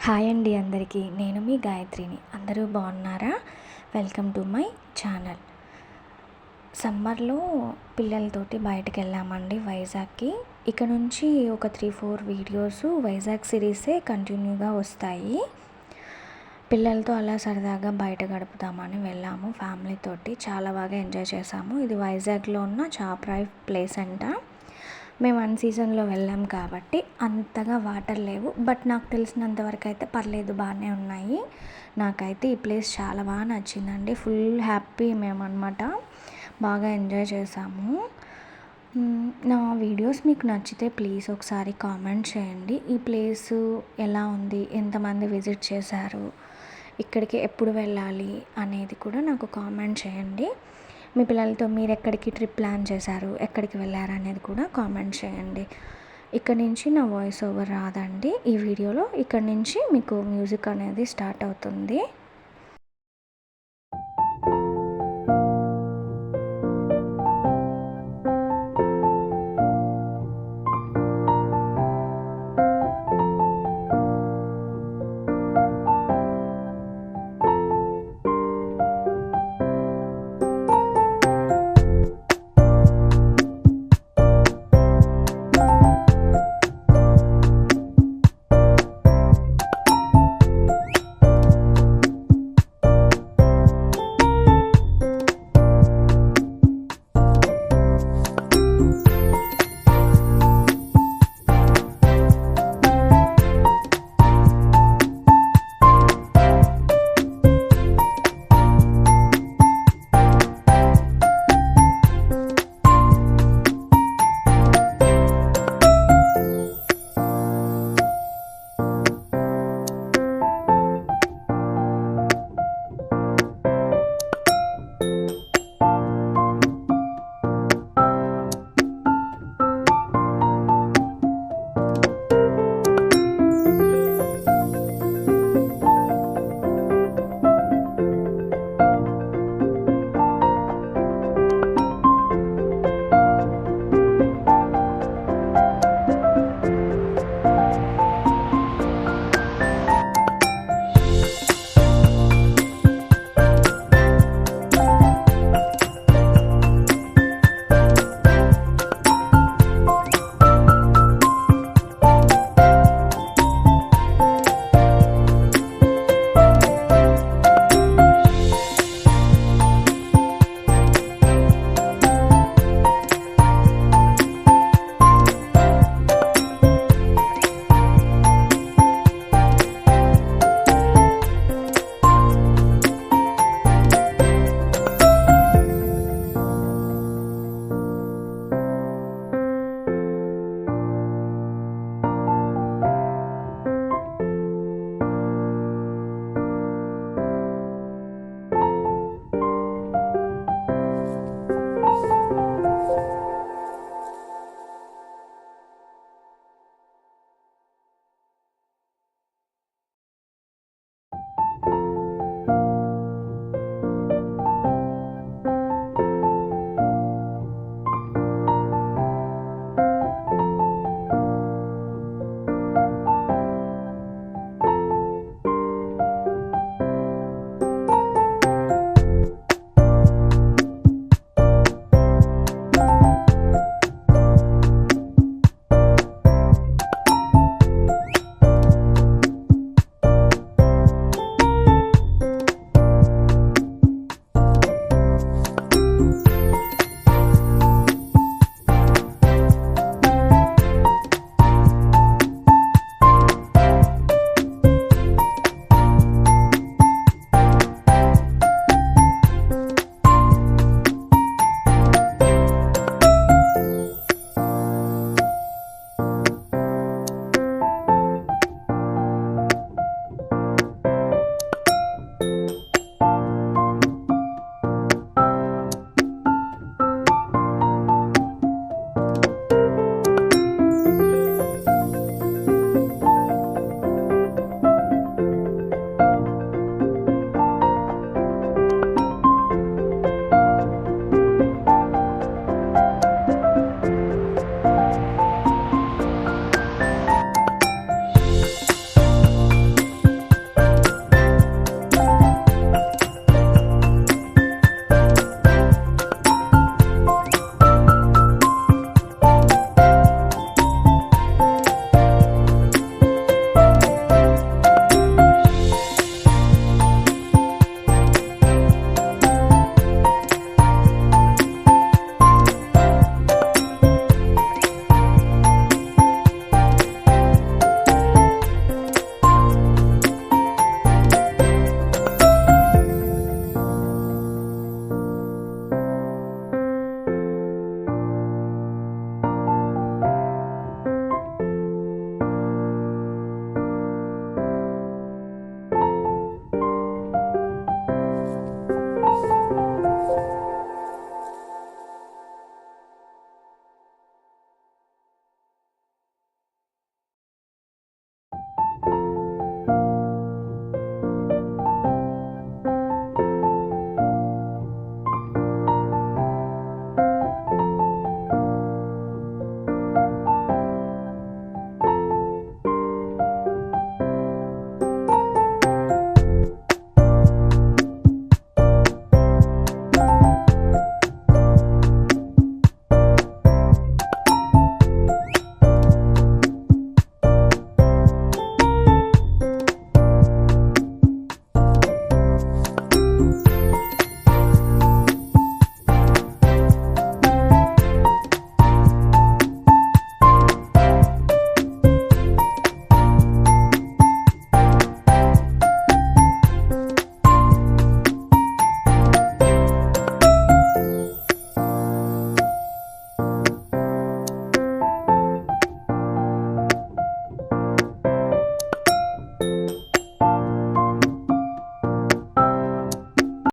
Hi అండి అందరికీ. నేను మీ గాయత్రిని. అందరూ బాగున్నారా? Welcome to my channel. సమ్మర్లో పిల్లలతోటి బయటకు వెళ్ళామండి వైజాగ్కి. ఇక నుంచి ఒక 3-4 వీడియోస్ వైజాగ్ సిరీసే కంటిన్యూగా వస్తాయి. పిల్లలతో అలా సరదాగా బయట గడుపుదామని వెళ్ళాము ఫ్యామిలీతోటి. చాలా బాగా ఎంజాయ్ చేసాము. ఇది వైజాగ్లో ఉన్న చాపరాయి ప్లేస్ అంట. మేము అన్ సీజన్లో వెళ్ళాం కాబట్టి అంతగా వాటర్ లేవు. బట్ నాకు తెలిసినంతవరకు అయితే పర్లేదు, బాగానే ఉన్నాయి. నాకైతే ఈ ప్లేస్ చాలా బాగా నచ్చిందండి. ఫుల్ హ్యాపీ మేమన్నమాట. బాగా ఎంజాయ్ చేసాము. నా వీడియోస్ మీకు నచ్చితే ప్లీజ్ ఒకసారి కామెంట్ చేయండి. ఈ ప్లేసు ఎలా ఉంది, ఎంతమంది విజిట్ చేశారు, ఇక్కడికి ఎప్పుడు వెళ్ళాలి అనేది కూడా నాకు కామెంట్ చేయండి. మీ పిల్లలతో మీరు ఎక్కడికి ట్రిప్ ప్లాన్ చేశారు, ఎక్కడికి వెళ్ళారు అనేది కూడా కామెంట్ చేయండి. ఇక్కడ నుంచి నా వాయిస్ ఓవర్ రాదండి ఈ వీడియోలో. ఇక్కడ నుంచి మీకు మ్యూజిక్ అనేది స్టార్ట్ అవుతుంది.